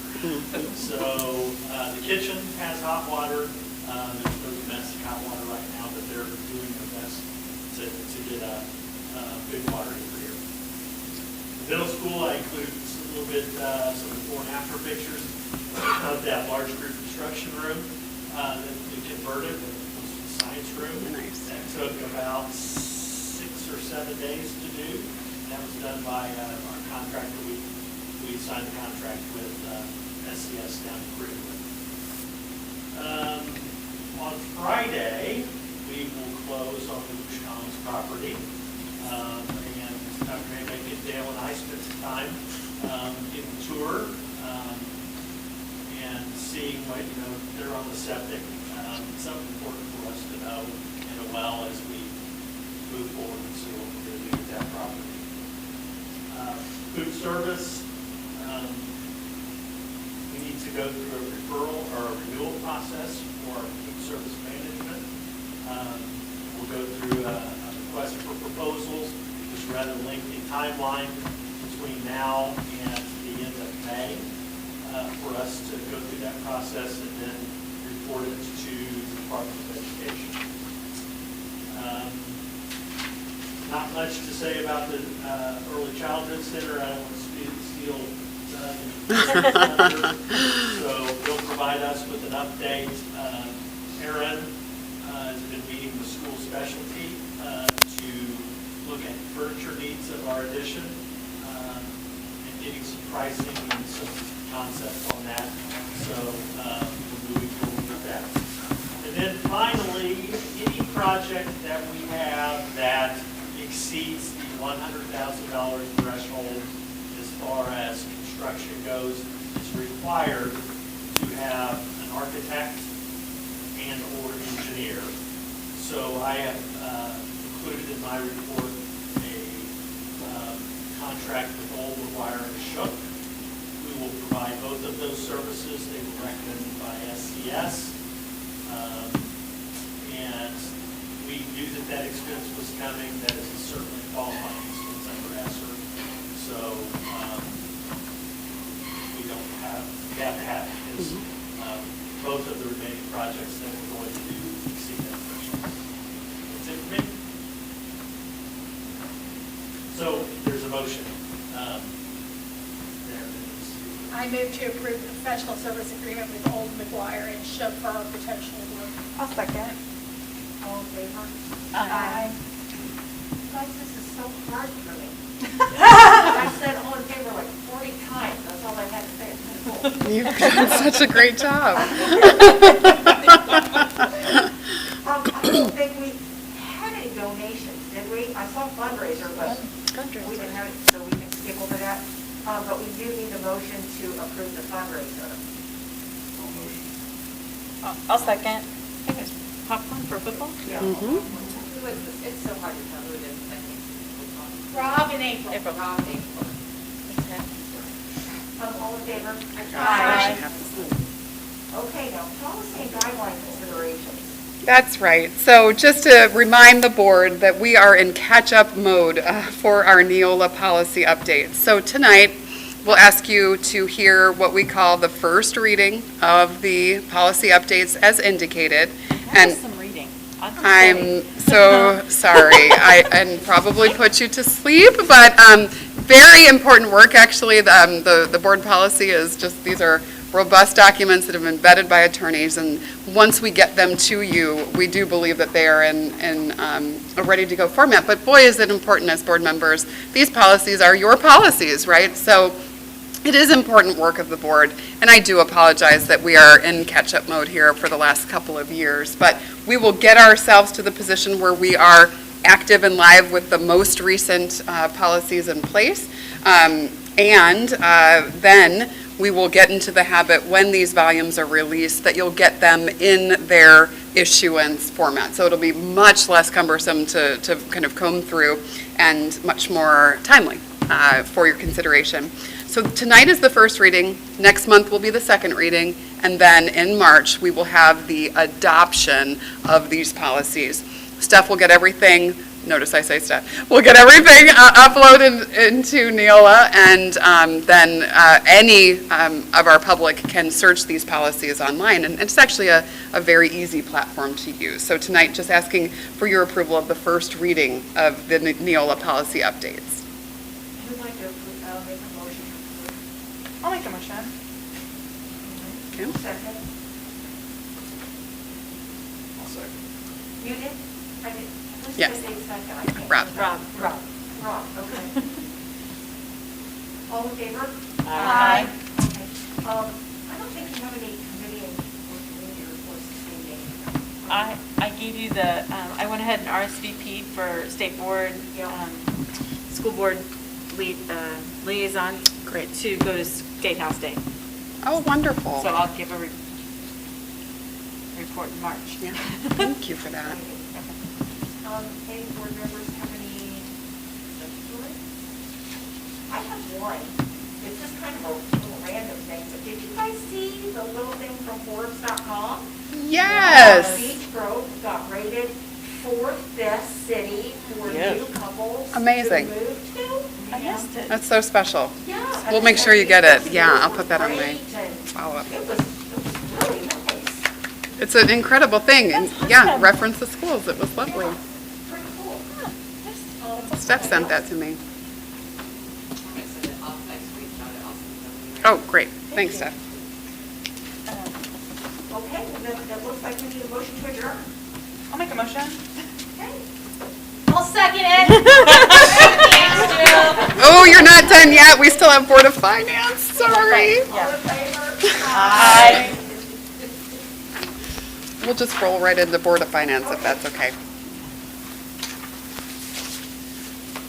So the kitchen has hot water. There's domestic hot water right now, but they're doing their best to get a good water heater here. The middle school, I included a little bit some before and after pictures of that large group construction room that we converted. It was a science room. Nice. That took about 6 or 7 days to do. That was done by our contractor. We signed the contract with SCS down in Greenwood. On Friday, we will close on the Beech Commons property. And Dr. Hammack and Dale and I spent some time getting a tour and seeing what, they're on the septic. Something important for us to know and a well as we move forward and see what we're going to do with that property. Food service, we need to go through a referral or a renewal process for our food service management. We'll go through a request for proposals, which is a rather lengthy timeline between now and the end of May. for us to go through that process and then report it to the Department of Education. Not much to say about the Early Childhood Center. I don't want to steal thunder. So they'll provide us with an update. Aaron has been meeting with school specialty to look at furniture needs of our addition and getting some pricing and some concepts on that. So we're moving forward with that. And then finally, any project that we have that exceeds the $100,000 threshold as far as construction goes is required to have an architect and or engineer. So I have included in my report a contract with Old McGuire and Shook. We will provide both of those services. They were recommended by SCS. And we knew that that expense was coming. That is a certainly qualifying expense under ESSER. So we don't have to have it because both of the remaining projects that we're going to do exceed that threshold. That's it for me. So there's a motion. I move to approve the professional service agreement with Old McGuire and Shook for architectural work. I'll second. All in favor? Aye. Guys, this is so hard for me. I said all in favor like 40 times. That's all I had to say. It's cool. You've done such a great job. I don't think we had any donations, did we? I saw fundraiser, but we didn't have it, so we can skip over that. But we do need a motion to approve the fundraiser. No motion. I'll second. I think it's popcorn for football? Yeah. It's so hard to tell who it is. I think. Rob and April. Rob and April. All in favor? Aye. Okay, now policy and guideline considerations. That's right. So just to remind the board that we are in catch-up mode for our Neola policy updates. So tonight, we'll ask you to hear what we call the first reading of the policy updates as indicated. That was some reading. I'm so sorry. And probably put you to sleep, but very important work, actually. The board policy is just, these are robust documents that have been vetted by attorneys, and once we get them to you, we do believe that they are in a ready-to-go format. But boy, is it important as board members. These policies are your policies, right? So it is important work of the board, and I do apologize that we are in catch-up mode here for the last couple of years, but we will get ourselves to the position where we are active and live with the most recent policies in place, and then we will get into the habit when these volumes are released that you'll get them in their issuance format. So it'll be much less cumbersome to kind of comb through and much more timely for your consideration. So tonight is the first reading, next month will be the second reading, and then in March we will have the adoption of these policies. Steph will get everything, notice I say Steph, we'll get everything uploaded into Neola, and then any of our public can search these policies online, and it's actually a very easy platform to use. So tonight, just asking for your approval of the first reading of the Neola policy updates. Who'd like to make a motion to approve? I'll make a motion. Okay. Second. I'll second. You did? I did. Who's Yes. the second? I can't. Rob. Rob, okay. All in favor? Aye. Okay. I don't think you have any committee or community reports this evening. I gave you the, I went ahead and RSVP'd for state board, school board liaison. Great. To go to State House Day. Oh, wonderful. So I'll give a report in March. Yeah. Thank you for that. Any board members have any stories? I have one. It's just kind of a little random thing, but did you guys see the little thing from Forbes.com? Yes. Beech Grove got rated 4th best city for Yes. new couples Amazing. to move to. I missed it. That's so special. Yeah. We'll make sure you get it. Yeah, I'll put that on my- Great, and up. It was really nice. It's an incredible thing, and That's yeah, awesome. reference the schools, it was lovely. Pretty cool. Steph sent that to me. Oh, great, thanks, Steph. Okay, well, that looks like we need a motion to adjourn. I'll make a motion. Okay. I'll second it. Oh, you're not done yet, we still have Board of Finance, sorry. All in favor? Aye. We'll just roll right into Board of Finance if that's okay.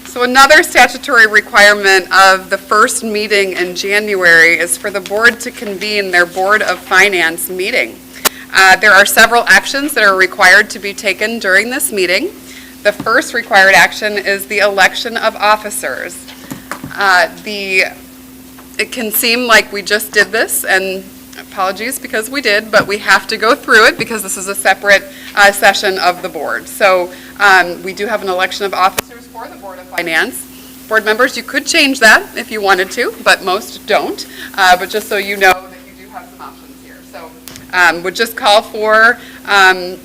So another statutory requirement of the first meeting in January is for the board to convene their Board of Finance meeting. There are several actions that are required to be taken during this meeting. The first required action is the election of officers. It can seem like we just did this, and apologies because we did, but we have to go through it because this is a separate session of the board. So we do have an election of officers for the Board of Finance. Board members, you could change that if you wanted to, but most don't. But just so you know that you do have some options here. So would just call for a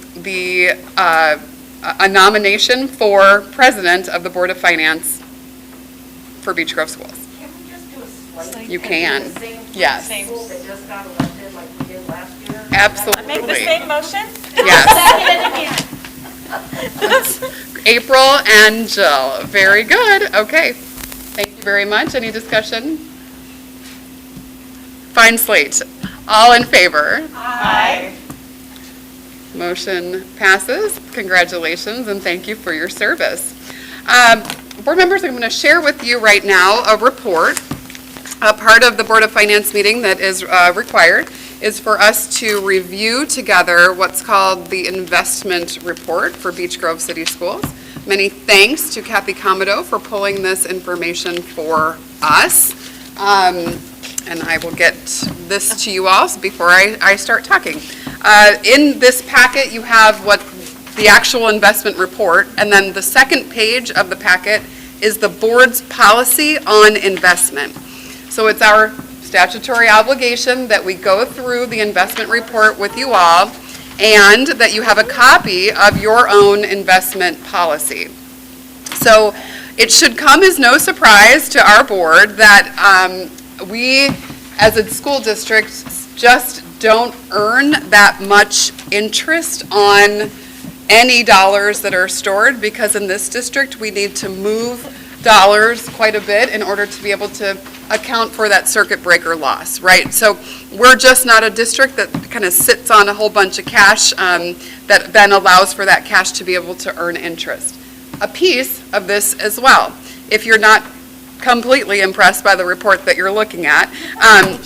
nomination for president of the Board of Finance for Beech Grove Schools. Can we just do a slate? You and do can. the same Yes. School that just got elected like we did last year? Absolutely. Make the same motion? Yes. Second it again. April and Jill. Very good. Okay. Thank you very much. Any discussion? Fine slate. All in favor? Aye. Motion passes. Congratulations and thank you for your service. Board members, I'm going to share with you right now a report. A part of the Board of Finance meeting that is required is for us to review together what's called the investment report for Beech Grove City Schools. Many thanks to Kathy Comodo for pulling this information for us. And I will get this to you all before I start talking. In this packet, you have what the actual investment report, and then the second page of the packet is the board's policy on investment. So it's our statutory obligation that we go through the investment report with you all, and that you have a copy of your own investment policy. So it should come as no surprise to our board that we, as a school district, just don't earn that much interest on any dollars that are stored, because in this district, we need to move dollars quite a bit in order to be able to account for that circuit breaker loss, right? So we're just not a district that kind of sits on a whole bunch of cash that then allows for that cash to be able to earn interest. A piece of this as well, if you're not completely impressed by the report that you're looking at,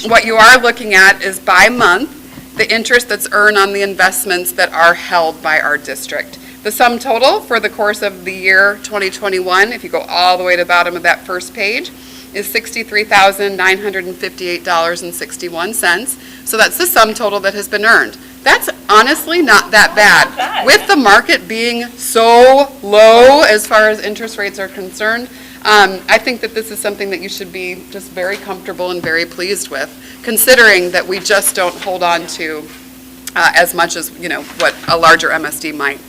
what you are looking at is by month, the interest that's earned on the investments that are held by our district. The sum total for the course of the year 2021, if you go all the way to the bottom of that first page, is $63,958.61. So that's the sum total that has been earned. That's honestly not that bad. With the market being so low as far as interest rates are concerned, I think that this is something that you should be just very comfortable and very pleased with, considering that we just don't hold on to as much as, what a larger MSD might.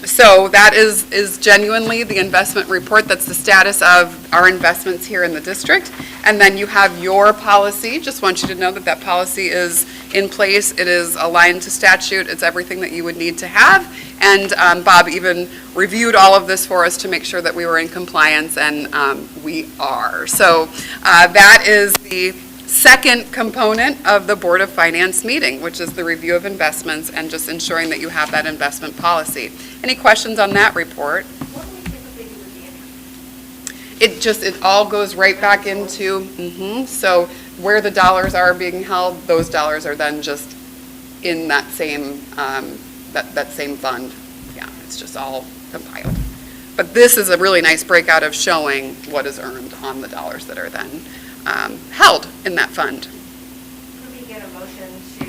So that is genuinely the investment report. That's the status of our investments here in the district. And then you have your policy. Just want you to know that that policy is in place. It is aligned to statute. It's everything that you would need to have. And Bob even reviewed all of this for us to make sure that we were in compliance, and we are. So that is the second component of the Board of Finance meeting, which is the review of investments and just ensuring that you have that investment policy. Any questions on that report? What do we typically do with the interest? It all goes right back into, so where the dollars are being held, those dollars are then just in that same, that same fund. Yeah, it's just all compiled. But this is a really nice breakout of showing what is earned on the dollars that are then held in that fund. Could we get a motion to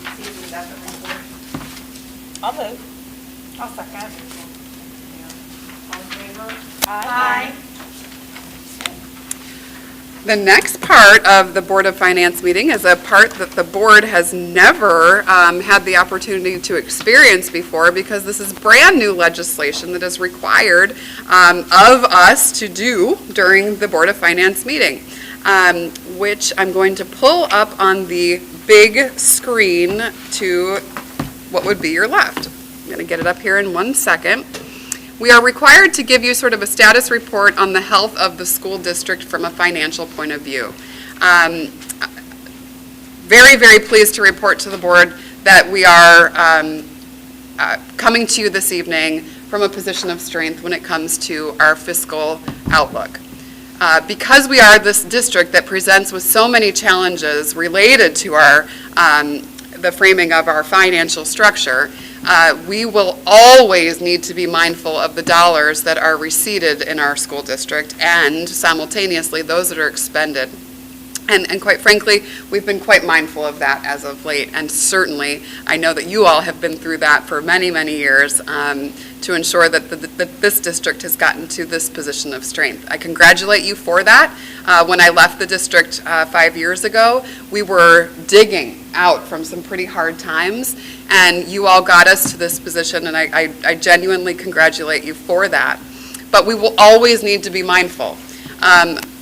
receive the investment report? I'll move. I'll second. All in favor? Aye. The next part of the Board of Finance meeting is a part that the board has never had the opportunity to experience before, because this is brand-new legislation that is required of us to do during the Board of Finance meeting, which I'm going to pull up on the big screen to what would be your left. I'm going to get it up here in 1 second. We are required to give you sort of a status report on the health of the school district from a financial point of view. Very, very pleased to report to the board that we are coming to you this evening from a position of strength when it comes to our fiscal outlook. Because we are this district that presents with so many challenges related to our the framing of our financial structure, we will always need to be mindful of the dollars that are receipted in our school district and simultaneously those that are expended. And quite frankly, we've been quite mindful of that as of late, and certainly I know that you all have been through that for many, many years to ensure that this district has gotten to this position of strength. I congratulate you for that. When I left the district 5 years ago, we were digging out from some pretty hard times, and you all got us to this position, and I genuinely congratulate you for that. But we will always need to be mindful.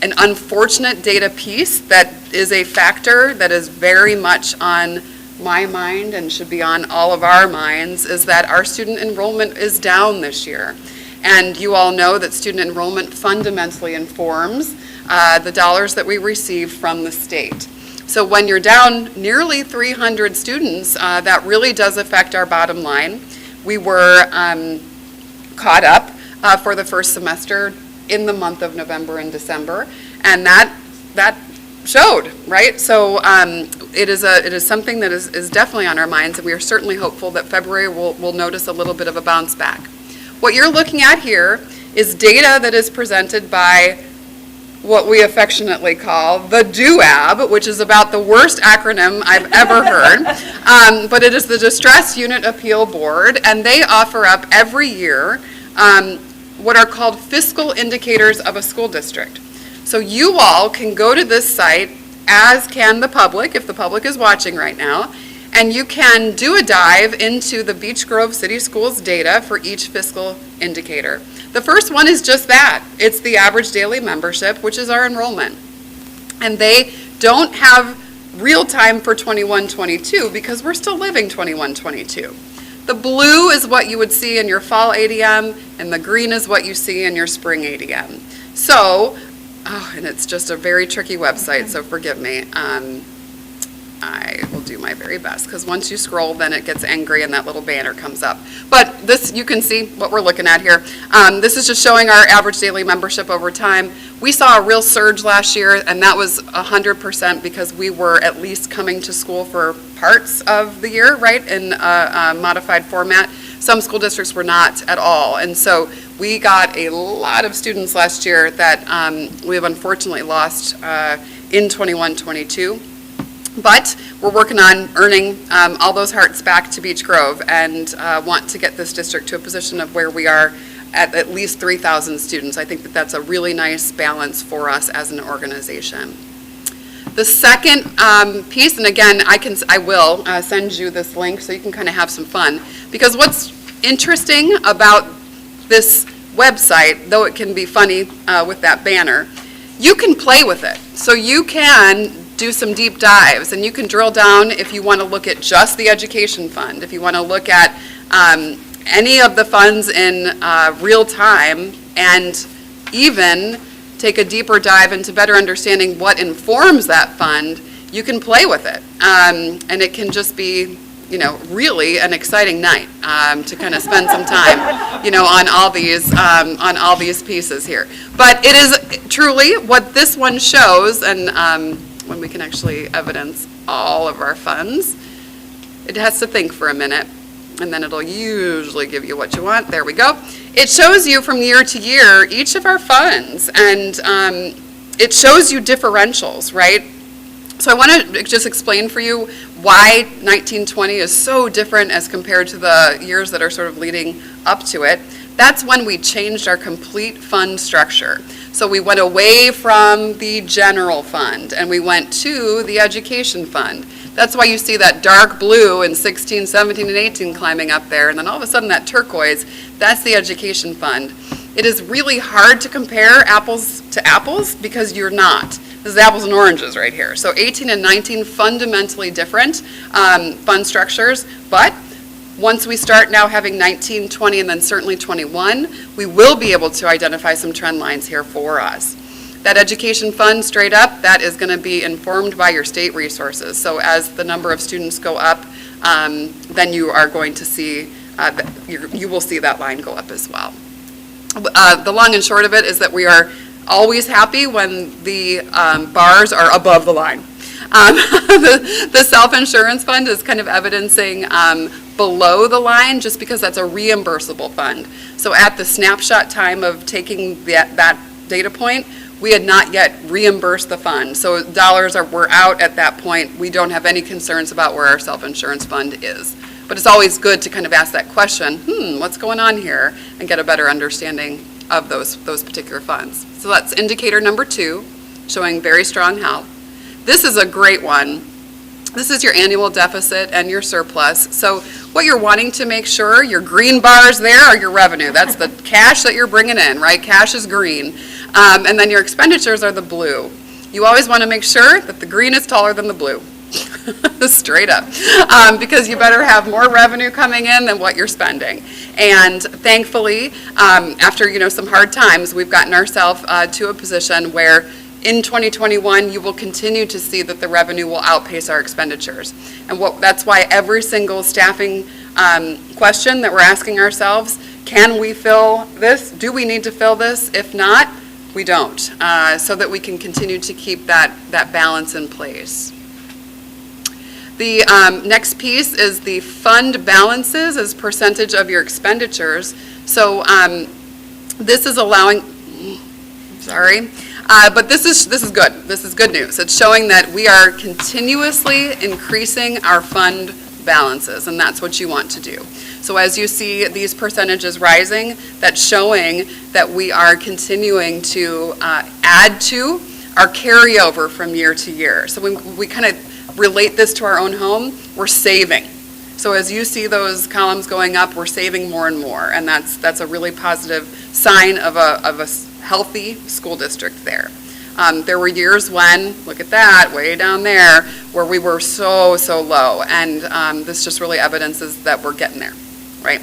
An unfortunate data piece that is a factor that is very much on my mind and should be on all of our minds is that our student enrollment is down this year. And you all know that student enrollment fundamentally informs the dollars that we receive from the state. So when you're down nearly 300 students, that really does affect our bottom line. We were caught up for the first semester in the month of November and December, and that showed, right? So it is something that is definitely on our minds, and we are certainly hopeful that February will notice a little bit of a bounce back. What you're looking at here is data that is presented by what we affectionately call the DUAB, which is about the worst acronym I've ever heard, but it is the Distress Unit Appeal Board, and they offer up every year what are called fiscal indicators of a school district. So you all can go to this site, as can the public, if the public is watching right now, and you can do a dive into the Beech Grove City Schools data for each fiscal indicator. The first one is just that. It's the average daily membership, which is our enrollment. And they don't have real time for 21-22 because we're still living 21-22. The blue is what you would see in your fall ADM, and the green is what you see in your spring ADM. So, and it's just a very tricky website, so forgive me. I will do my very best, because once you scroll, then it gets angry and that little banner comes up. But this, you can see what we're looking at here. This is just showing our average daily membership over time. We saw a real surge last year, and that was 100% because we were at least coming to school for parts of the year, right, in a modified format. Some school districts were not at all, and so we got a lot of students last year that we have unfortunately lost in 21-22. But we're working on earning all those hearts back to Beech Grove, and want to get this district to a position of where we are at least 3,000 students. I think that that's a really nice balance for us as an organization. The second piece, and again, I will send you this link so you can kind of have some fun, because what's interesting about this website, though it can be funny with that banner, you can play with it. So you can do some deep dives, and you can drill down if you want to look at just the education fund, if you want to look at any of the funds in real time, and even take a deeper dive into better understanding what informs that fund. You can play with it, and it can just be, really an exciting night to kind of spend some time, on all these pieces here. But it is truly what this one shows, and when we can actually evidence all of our funds, it has to think for a minute, and then it'll usually give you what you want. There we go. It shows you from year to year each of our funds, and it shows you differentials, right? So I want to just explain for you why 1920 is so different as compared to the years that are sort of leading up to it. That's when we changed our complete fund structure. So we went away from the general fund and we went to the education fund. That's why you see that dark blue in 16, 17, and 18 climbing up there, and then all of a sudden that turquoise, that's the education fund. It is really hard to compare apples to apples because you're not. This is apples and oranges right here. So 18 and 19, fundamentally different fund structures, but once we start now having 19, 20, and then certainly 21, we will be able to identify some trend lines here for us. That education fund, straight up, that is going to be informed by your state resources. So as the number of students go up, then you are going to see, you will see that line go up as well. The long and short of it is that we are always happy when the bars are above the line. The self-insurance fund is kind of evidencing below the line just because that's a reimbursable fund. So at the snapshot time of taking that data point, we had not yet reimbursed the fund. So dollars were out at that point. We don't have any concerns about where our self-insurance fund is. But it's always good to kind of ask that question, what's going on here, and get a better understanding of those particular funds. So that's indicator number 2, showing very strong health. This is a great one. This is your annual deficit and your surplus. So what you're wanting to make sure, your green bars there are your revenue. That's the cash that you're bringing in, right? Cash is green. And then your expenditures are the blue. You always want to make sure that the green is taller than the blue. Straight up, because you better have more revenue coming in than what you're spending. And thankfully, after some hard times, we've gotten ourselves to a position where in 2021 you will continue to see that the revenue will outpace our expenditures. And that's why every single staffing question that we're asking ourselves, can we fill this? Do we need to fill this? If not, we don't, so that we can continue to keep that balance in place. The next piece is the fund balances as percentage of your expenditures. So this is allowing, but this is good. This is good news. It's showing that we are continuously increasing our fund balances, and that's what you want to do. So as you see these percentages rising, that's showing that we are continuing to add to our carryover from year to year. So we kind of relate this to our own home, we're saving. So as you see those columns going up, we're saving more and more, and that's a really positive sign of a healthy school district there. There were years when, look at that, way down there, where we were so low, and this just really evidences that we're getting there, right?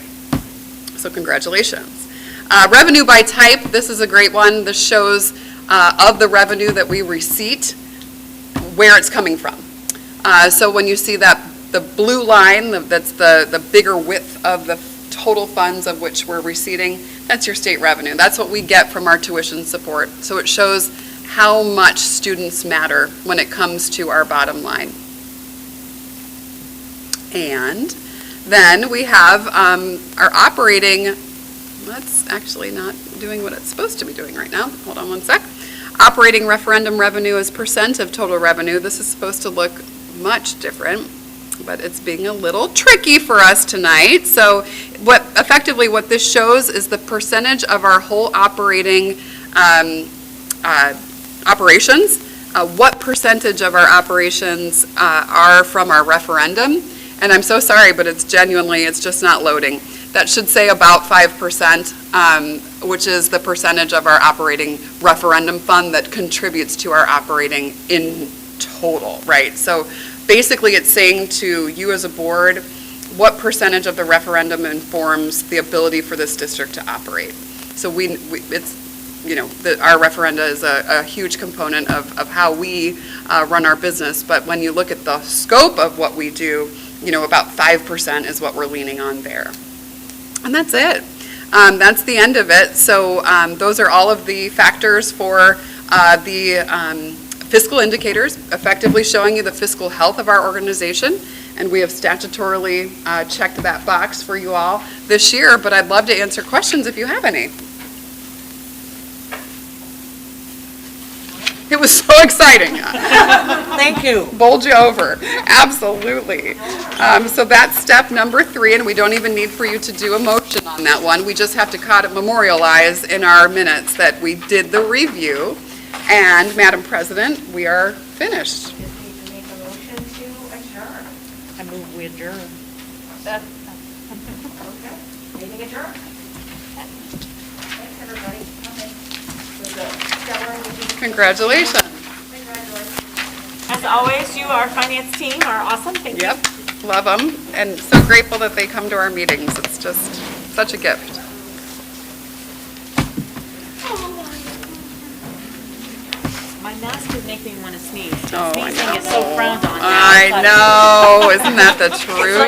So congratulations. Revenue by type, this is a great one. This shows of the revenue that we receipt, where it's coming from. So when you see that the blue line, that's the bigger width of the total funds of which we're receiving, that's your state revenue. That's what we get from our tuition support. So it shows how much students matter when it comes to our bottom line. And then we have our operating, that's actually not doing what it's supposed to be doing right now. Hold on one sec. Operating referendum revenue as percent of total revenue. This is supposed to look much different, but it's being a little tricky for us tonight. So effectively what this shows is the percentage of our whole operating operations, what percentage of our operations are from our referendum. And I'm so sorry, but it's just not loading. That should say about 5%, which is the percentage of our operating referendum fund that contributes to our operating in total, right? So basically it's saying to you as a board, what percentage of the referendum informs the ability for this district to operate. So our referenda is a huge component of how we run our business, but when you look at the scope of what we do, about 5% is what we're leaning on there. And that's it. That's the end of it. So those are all of the factors for the fiscal indicators, effectively showing you the fiscal health of our organization. And we have statutorily checked that box for you all this year, but I'd love to answer questions if you have any. It was so exciting. Thank you. Bowled you over, absolutely. So that's step number 3, and we don't even need for you to do a motion on that one. We just have to memorialize in our minutes that we did the review. And Madam President, we are finished. Just need to make a motion to adjourn. I move we adjourn. Okay, meeting adjourned. Thanks, everybody. Okay. It was a stellar meeting. Congratulations. Congratulations. As always, you, our finance team, are awesome. Thank you. Yep, love them, and so grateful that they come to our meetings. It's just such a gift. My mask is making me want to sneeze. Oh, I Sneezing is know. so frowned on now. I know, isn't that the truth?